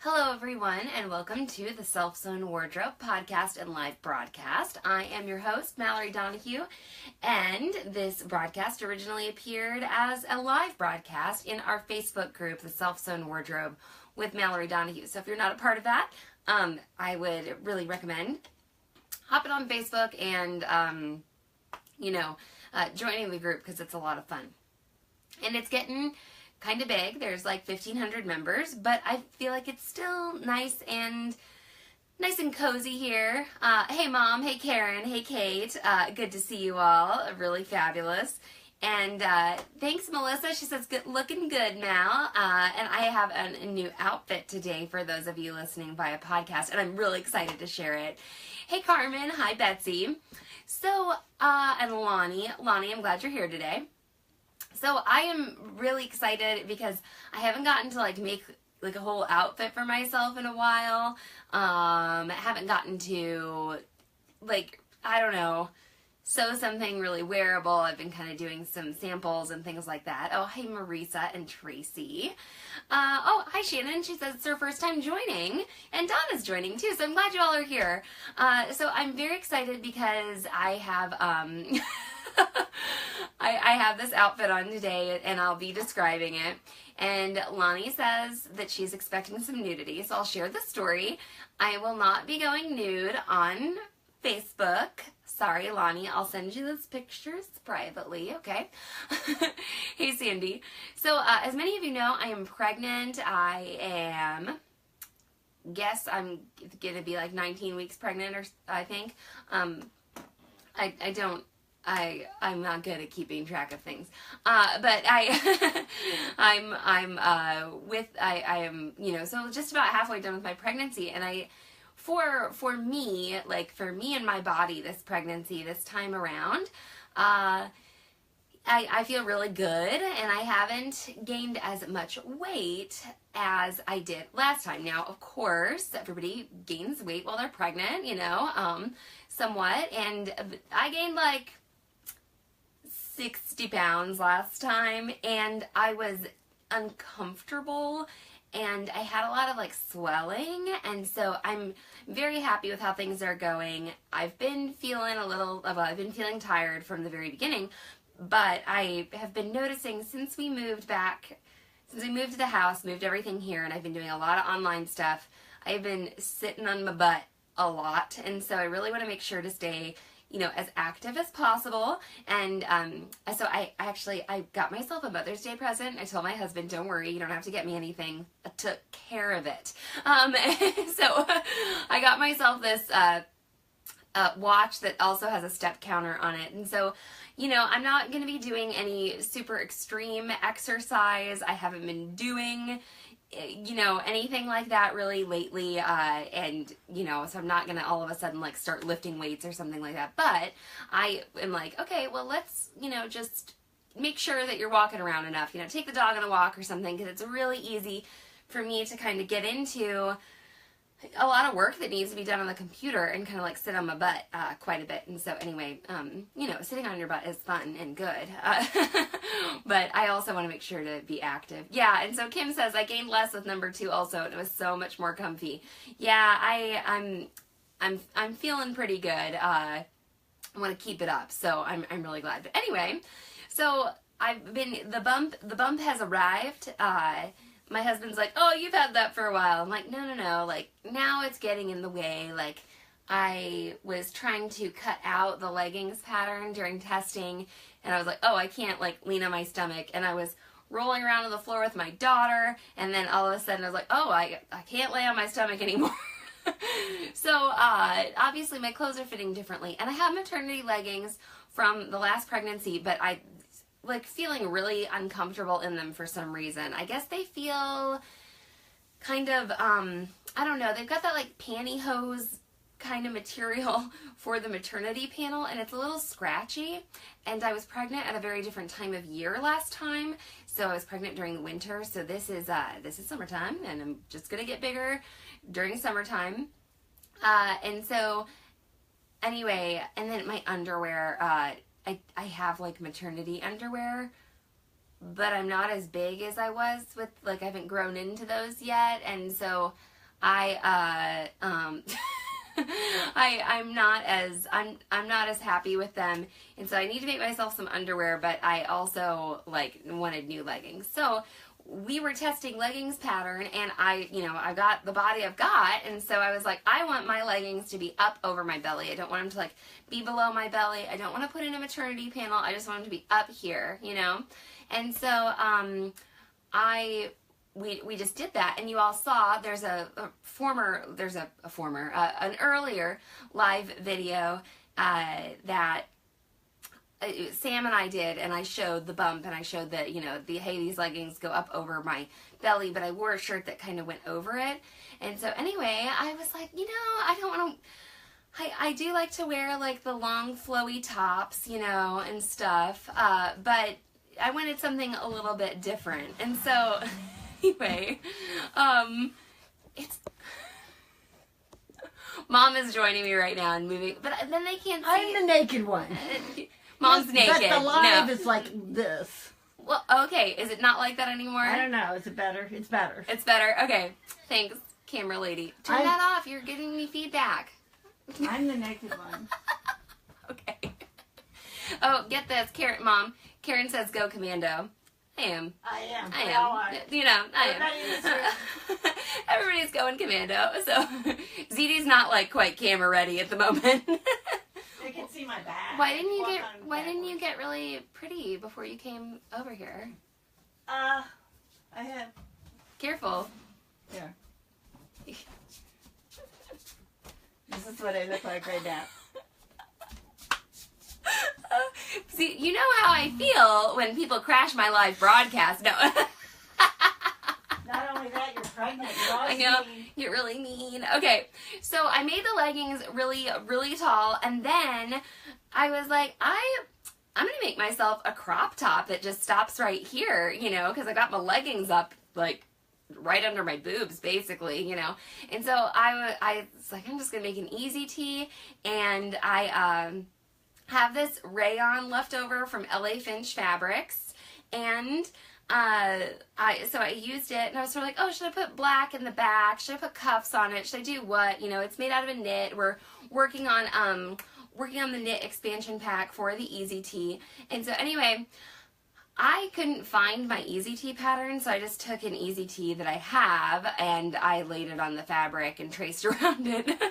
Hello everyone and welcome to the Self-Sewn Wardrobe podcast and live broadcast. I am your host, Mallory Donahue, and this broadcast originally appeared as a live broadcast in our Facebook group, the Self-Sewn Wardrobe with Mallory Donahue. So if you're not a part of that, I would really recommend hopping on Facebook and, joining the group because it's a lot of fun. And it's getting kind of big. There's like 1,500 members, but I feel like it's still nice and cozy here. Hey Mom, hey Karen, hey Kate. Good to see you all. Really fabulous. And thanks Melissa. She says looking good now. And I have a new outfit today for those of you listening via podcast, and I'm really excited to share it. Hey Carmen, hi Betsy. So and Lonnie, I'm glad you're here today. So I am really excited because I haven't gotten to make a whole outfit for myself in a while. I haven't gotten to sew something really wearable. I've been kind of doing some samples and things like that. Oh, hey Marisa and Tracy. Oh, hi Shannon. She says it's her first time joining, and Donna's joining too. So I'm glad you all are here. So I'm very excited because I have I have this outfit on today, and I'll be describing it. And Lonnie says that she's expecting some nudity, so I'll share the story. I will not be going nude on Facebook. Sorry, Lonnie. I'll send you those pictures privately, okay? Hey, Sandy. So, as many of you know, I am pregnant. I'm going to be like 19 weeks pregnant, or I think. I'm not good at keeping track of things, but I am, so just about halfway done with my pregnancy, and for me and my body, this pregnancy, this time around, I feel really good, and I haven't gained as much weight as I did last time. Now, of course, everybody gains weight while they're pregnant, somewhat, and I gained 60 pounds last time, and I was uncomfortable, and I had a lot of swelling, and so I'm very happy with how things are going. I've been feeling I've been feeling tired from the very beginning, but I have been noticing since we moved to the house, moved everything here, and I've been doing a lot of online stuff, I've been sitting on my butt a lot, and so I really want to make sure to stay as active as possible. And so I got myself a Mother's Day present. I told my husband, don't worry, you don't have to get me anything. I took care of it. So I got myself this watch that also has a step counter on it. And so, I'm not going to be doing any super extreme exercise. I haven't been doing anything like that really lately, and, so I'm not gonna all of a sudden, start lifting weights or something like that, but I am okay, well, let's, just make sure that you're walking around enough, take the dog on a walk or something, because it's really easy for me to kind of get into a lot of work that needs to be done on the computer and kind of sit on my butt quite a bit. And so anyway, sitting on your butt is fun and good, but I also want to make sure to be active. Yeah, and so Kim says I gained less with number 2 also, and it was so much more comfy. Yeah, I'm feeling pretty good. I want to keep it up, so I'm really glad. But anyway, so the bump has arrived. My husband's like, oh, you've had that for a while. I'm like, no. Now it's getting in the way. I was trying to cut out the leggings pattern during testing, and I was like, oh, I can't, lean on my stomach. And I was rolling around on the floor with my daughter, and then all of a sudden I was like, oh, I can't lay on my stomach anymore. So, obviously my clothes are fitting differently. And I have maternity leggings from the last pregnancy, but I feeling really uncomfortable in them for some reason. I guess they feel kind of, I don't know, they've got that pantyhose kind of material for the maternity panel, and it's a little scratchy, and I was pregnant at a very different time of year last time, so I was pregnant during the winter, so this is summertime, and I'm just gonna get bigger during summertime, and so, anyway, and then my underwear, I have maternity underwear, but I'm not as big as I was with, I haven't grown into those yet, and so I'm not as happy with them, and so I need to make myself some underwear, but I also like wanted new leggings. So we were testing leggings pattern, and I got the body I've got, and so I was like, I want my leggings to be up over my belly. I don't want them to like be below my belly. I don't want to put in a maternity panel. I just want them to be up here, And so we just did that, and you all saw there's an earlier live video that Sam and I did, and I showed the bump, and I showed that, hey, these leggings go up over my belly, but I wore a shirt that kind of went over it. And so anyway, I was like, I don't want to, I do like to wear like the long flowy tops, and stuff, but I wanted something a little bit different. And so anyway, it's, Mom is joining me right now and moving, but then they can't see. I'm the naked one. Mom's naked. But the live is like this. Well, okay. Is it not like that anymore? I don't know. Is it better? It's better. It's better. Okay. Thanks, camera lady. Turn that off. You're giving me feedback. I'm the naked one. Okay. Oh, get this, Mom. Karen says go commando. I am. I am. Everybody's going commando. So ZD's not like quite camera ready at the moment. They can see my back. Why didn't you get really pretty before you came over here? I had. Careful. Yeah. This is what I look like right now. See, you know how I feel when people crash my live broadcast. No. Not only that, you're pregnant. I know, you're really mean. Okay, so I made the leggings really, really tall, and then I was like, I'm going to make myself a crop top that just stops right here, because I got my leggings up, like, right under my boobs, basically, And so I was like, I'm just going to make an easy tee, and I have this rayon left over from LA Finch Fabrics, and so I used it, and I was sort of like, oh, should I put black in the back? Should I put cuffs on it? Should I do what? It's made out of a knit. We're working on the knit expansion pack for the Easy Tee. And so anyway, I couldn't find my Easy Tee pattern, so I just took an Easy Tee that I have, and I laid it on the fabric and traced around it.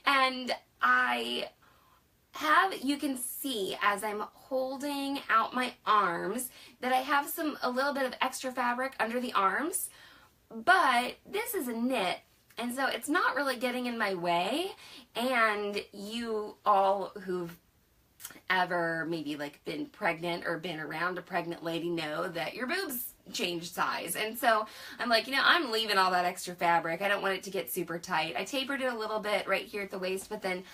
And you can see as I'm holding out my arms that I have a little bit of extra fabric under the arms, but this is a knit, and so it's not really getting in my way. And you all who've ever maybe like been pregnant or been around a pregnant lady know that your boobs change size. And so I'm like, I'm leaving all that extra fabric. I don't want it to get super tight. I tapered it a little bit right here at the waist, but then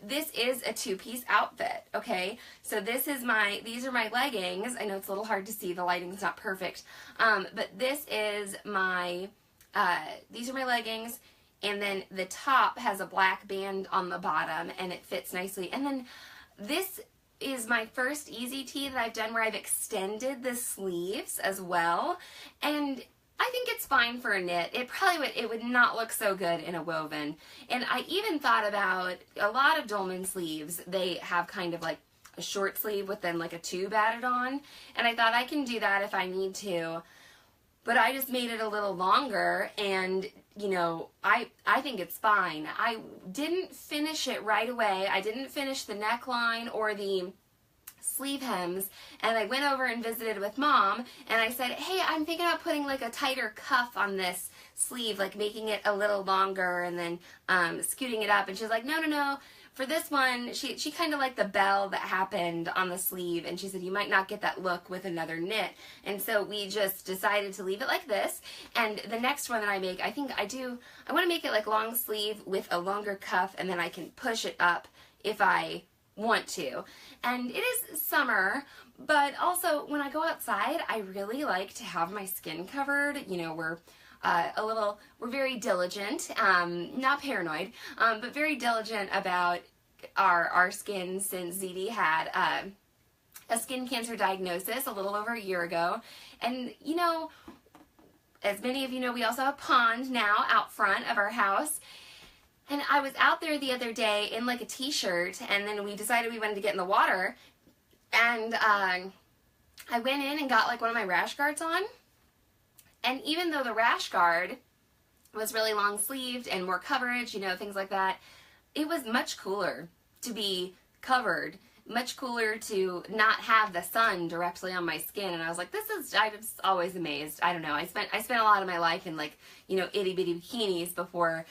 this is a two-piece outfit, okay? So these are my leggings. I know it's a little hard to see. The lighting's not perfect. But these are my leggings, and then the top has a black band on the bottom, and it fits nicely. And then this is my first Easy Tee that I've done where I've extended the sleeves as well, and I think it's fine for a knit. It would not look so good in a woven. And I even thought about a lot of dolman sleeves. They have kind of like a short sleeve with then like a tube added on, and I thought I can do that if I need to. But I just made it a little longer, and I think it's fine. I didn't finish it right away. I didn't finish the neckline or the sleeve hems, and I went over and visited with Mom, and I said, hey, I'm thinking about putting like a tighter cuff on this sleeve, like making it a little longer and then scooting it up. And she's like, no. For this one, she kind of liked the bell that happened on the sleeve, and she said you might not get that look with another knit. And so we just decided to leave it like this. And the next one that I make, I want to make it like long sleeve with a longer cuff, and then I can push it up if I want to. And it is summer, but also when I go outside, I really like to have my skin covered. We're very diligent, not paranoid, but very diligent about our skin since ZD had a skin cancer diagnosis a little over a year ago. And, as many of you know, we also have a pond now out front of our house. And I was out there the other day in like a t-shirt, and then we decided we wanted to get in the water. And I went in and got like one of my rash guards on. And even though the rash guard was really long sleeved and more coverage, you know, things like that, it was much cooler to be covered, much cooler to not have the sun directly on my skin. And I was like, I was always amazed. I don't know. I spent a lot of my life in like, you know, itty bitty bikinis before,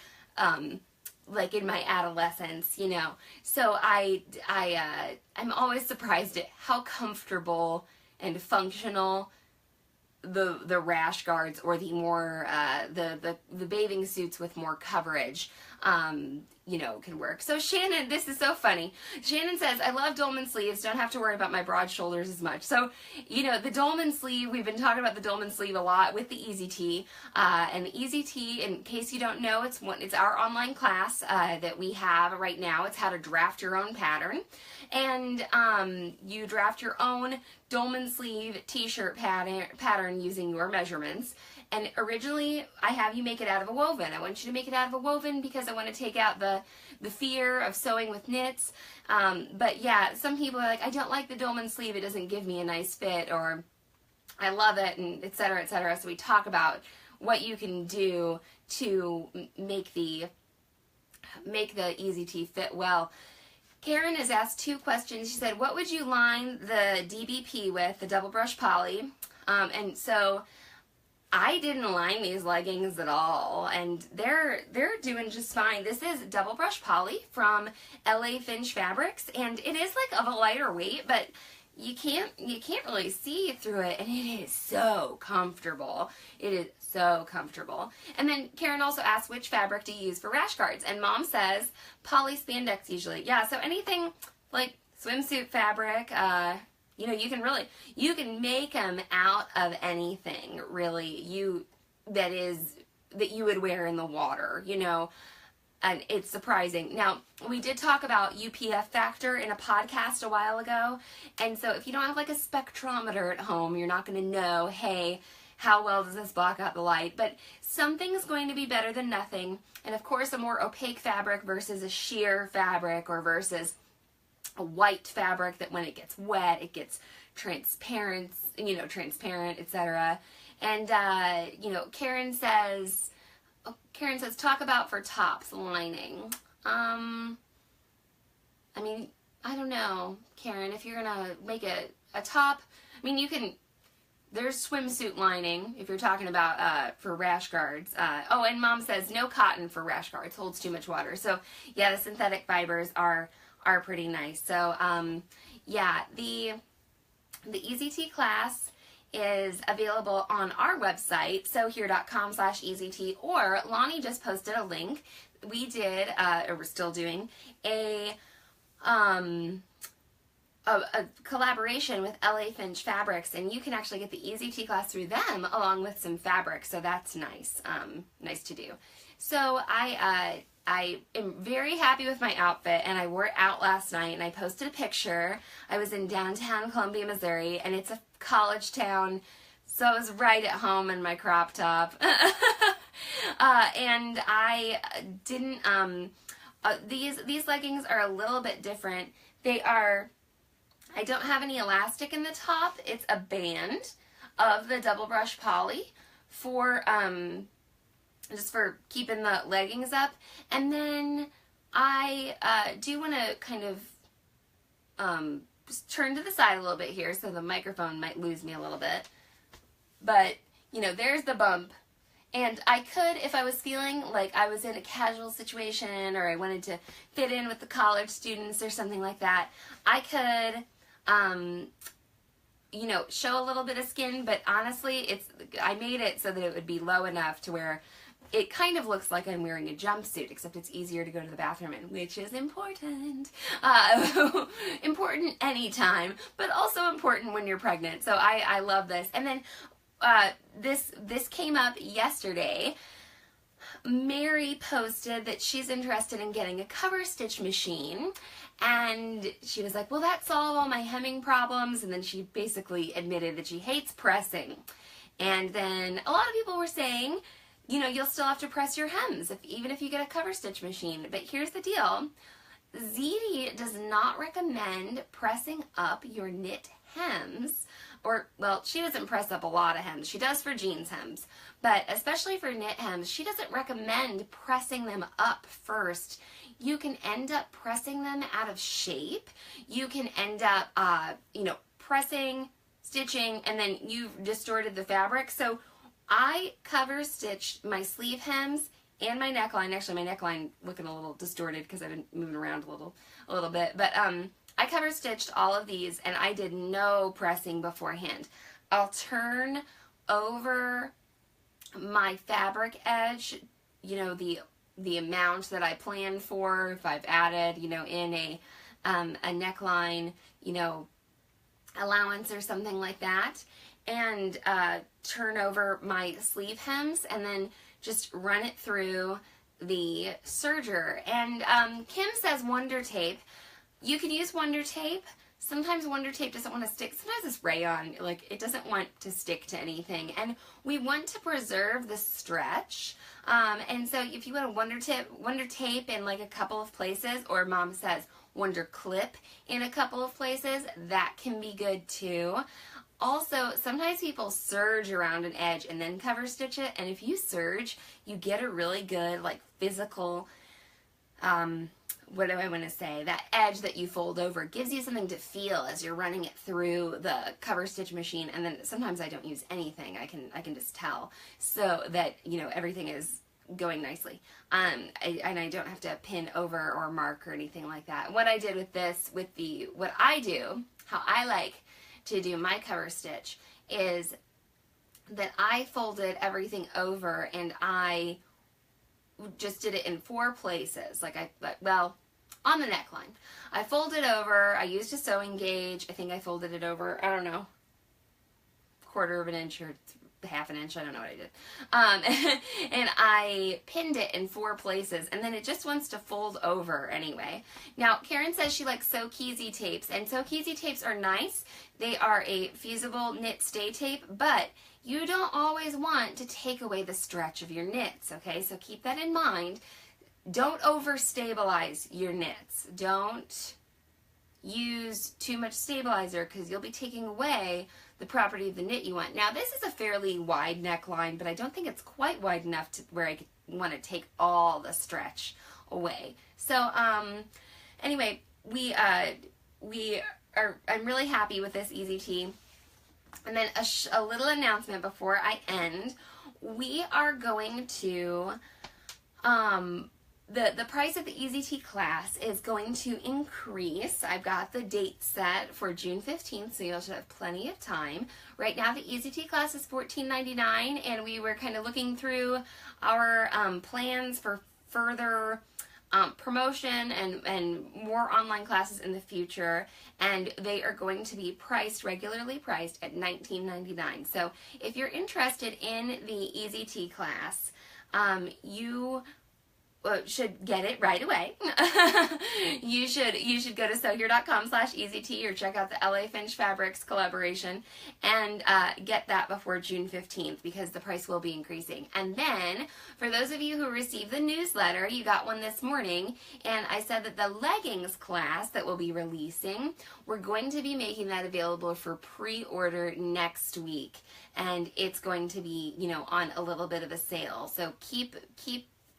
like in my adolescence, you know. So I'm always surprised at how comfortable and functional the rash guards, or the more the bathing suits with more coverage, you know, can work. So Shannon, this is so funny. Shannon says, I love dolman sleeves, don't have to worry about my broad shoulders as much. So, you know, the dolman sleeve, we've been talking about the dolman sleeve a lot with the Easy Tee. And the Easy Tee, in case you don't know, it's our online class that we have right now. It's how to draft your own pattern. And you draft your own dolman sleeve t-shirt pattern using your measurements. And originally, I have you make it out of a woven. I want you to make it out of a woven because I want to take out the fear of sewing with knits. But yeah, some people are like, I don't like the dolman sleeve. It doesn't give me a nice fit, or I love it, and et cetera, et cetera. So we talk about what you can do to make the Easy Tee fit well. Karen has asked 2 questions. She said, what would you line the DBP with, the double brush poly? And so I didn't line these leggings at all, and they're doing just fine. This is double brush poly from LA Finch Fabrics, and it is like of a lighter weight, but you can't really see through it, and it is so comfortable. It is so comfortable. And then Karen also asked which fabric to use for rash guards, and Mom says poly spandex usually. Yeah, so anything like swimsuit fabric, you know, you can make them out of anything, really, that you would wear in the water, you know, and it's surprising. Now, we did talk about UPF factor in a podcast a while ago, and so if you don't have like a spectrometer at home, you're not going to know, hey, how well does this block out the light? But something's going to be better than nothing, and of course, a more opaque fabric versus a sheer fabric, or versus a white fabric that when it gets wet, it gets transparent, etc. And, you know, Karen says, talk about for tops lining. I mean, I don't know, Karen, if you're going to make a top, I mean, there's swimsuit lining if you're talking about for rash guards. Oh, and Mom says no cotton for rash guards, holds too much water. So, yeah, the synthetic fibers are pretty nice. So, yeah, the Easy Tee class is available on our website, sewhere.com/easytee, or Lonnie just posted a link. We did, or we're still doing, a collaboration with LA Finch Fabrics, and you can actually get the Easy Tee class through them along with some fabric, so that's nice, nice to do. So I am very happy with my outfit, and I wore it out last night, and I posted a picture. I was in downtown Columbia, Missouri, and it's a college town, so I was right at home in my crop top. And I didn't, these leggings are a little bit different. I don't have any elastic in the top. It's a band of the double brush poly for, just for keeping the leggings up. And then I do want to kind of just turn to the side a little bit here, so the microphone might lose me a little bit. But, you know, there's the bump. And I could, if I was feeling like I was in a casual situation, or I wanted to fit in with the college students or something like that, I could, you know, show a little bit of skin, but honestly, I made it so that it would be low enough to where it kind of looks like I'm wearing a jumpsuit, except it's easier to go to the bathroom in, which is important. Important anytime, but also important when you're pregnant. So I love this. And then this came up yesterday. Mary posted that she's interested in getting a cover stitch machine, and she was like, will that solve all my hemming problems? And then she basically admitted that she hates pressing. And then a lot of people were saying, you know, you'll still have to press your hems even if you get a cover stitch machine. But here's the deal. ZD does not recommend pressing up your knit hems, or, well, she doesn't press up a lot of hems. She does for jeans hems, but especially for knit hems, she doesn't recommend pressing them up first. You can end up pressing them out of shape. You can end up, you know, pressing, stitching, and then you've distorted the fabric. So I cover stitched my sleeve hems and my neckline. Actually, my neckline looking a little distorted because I've been moving around a little bit. But I cover stitched all of these, and I did no pressing beforehand. I'll turn over my fabric edge, you know, the amount that I planned for. If I've added, you know, in a neckline, you know, allowance or something like that, and turn over my sleeve hems, and then just run it through the serger. And Kim says Wonder Tape. You can use Wonder Tape. Sometimes Wonder Tape doesn't want to stick. Sometimes it's rayon, like it doesn't want to stick to anything. And we want to preserve the stretch. And so if you want a Wonder Tape in like a couple of places, or Mom says Wonder Clip in a couple of places, that can be good too. Also, sometimes people serge around an edge and then cover stitch it, and if you serge, you get a really good, like, physical, what do I want to say, that edge that you fold over gives you something to feel as you're running it through the cover stitch machine. And then sometimes I don't use anything. I can just tell, so that, you know, everything is going nicely. And I don't have to pin over or mark or anything like that. What I did with this, what I do, how I like to do my cover stitch, is that I folded everything over and I just did it in 4 places. Well, on the neckline, I folded over, I used a sewing gauge. I think I folded it over, I don't know, 1/4 of an inch or 1/2 inch, I don't know what I did. And I pinned it in 4 places, and then it just wants to fold over anyway. Now, Karen says she likes Sew Keezy tapes, and Sew Keezy tapes are nice. They are a fusible knit stay tape, but you don't always want to take away the stretch of your knits, okay? So keep that in mind. Don't over-stabilize your knits. Don't use too much stabilizer, because you'll be taking away the property of the knit you want. Now, this is a fairly wide neckline, but I don't think it's quite wide enough to where I want to take all the stretch away. So, anyway, I'm really happy with this Easy Tee. And then a little announcement before I end. We are going to, the price of the Easy Tee class is going to increase. I've got the date set for June 15th, so you'll have plenty of time. Right now, the Easy Tee class is $14.99, and we were kind of looking through our plans for further promotion and more online classes in the future, and they are going to be regularly priced at $19.99. So if you're interested in the Easy Tee class, you should get it right away. you should go to sewhere.com/easytee or check out the LA Finch Fabrics collaboration and get that before June 15th, because the price will be increasing. And then for those of you who received the newsletter, you got one this morning, and I said that the leggings class that we'll be releasing, we're going to be making that available for pre-order next week, and it's going to be, you know, on a little bit of a sale. So keep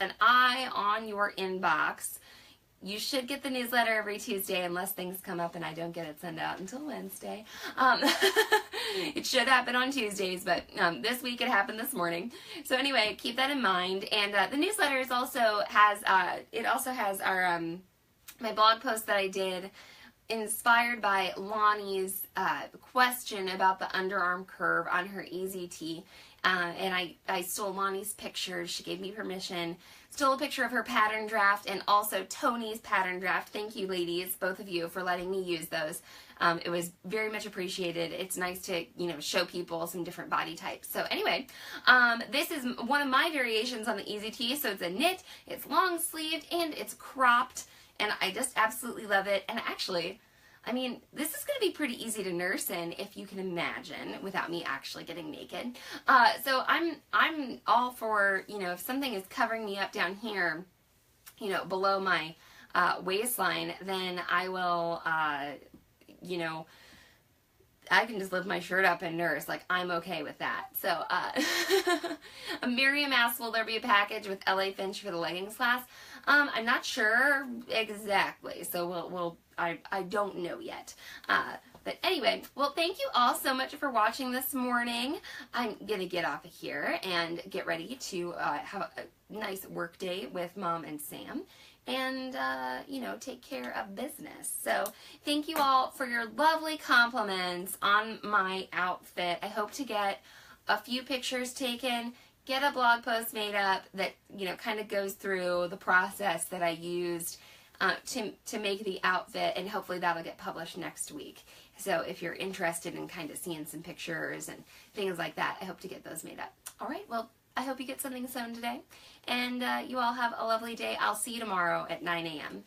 an eye on your inbox. You should get the newsletter every Tuesday, unless things come up and I don't get it sent out until Wednesday. It should happen on Tuesdays, but this week it happened this morning. So anyway, keep that in mind. And the newsletter also has our my blog post that I did, inspired by Lonnie's question about the underarm curve on her Easy Tee. And I stole Lonnie's picture. She gave me permission. Stole a picture of her pattern draft and also Tony's pattern draft. Thank you, ladies, both of you, for letting me use those. It was very much appreciated. It's nice to, you know, show people some different body types. So anyway, this is one of my variations on the Easy Tee. So it's a knit, it's long sleeved, and it's cropped. And I just absolutely love it. And actually, I mean, this is going to be pretty easy to nurse in, if you can imagine, without me actually getting naked. So I'm all for, you know, if something is covering me up down here, you know, below my waistline, then I will, you know, I can just lift my shirt up and nurse. Like, I'm okay with that. So, Miriam asked, will there be a package with LA Finch for the leggings class? I'm not sure exactly. So I don't know yet. But anyway, well, thank you all so much for watching this morning. I'm going to get off of here and get ready to have a nice work day with Mom and Sam. And, you know, take care of business. So thank you all for your lovely compliments on my outfit. I hope to get a few pictures taken, get a blog post made up that, you know, kind of goes through the process that I used to make the outfit, and hopefully that'll get published next week. So if you're interested in kind of seeing some pictures and things like that, I hope to get those made up. All right, well, I hope you get something sewn today, and you all have a lovely day. I'll see you tomorrow at 9 a.m.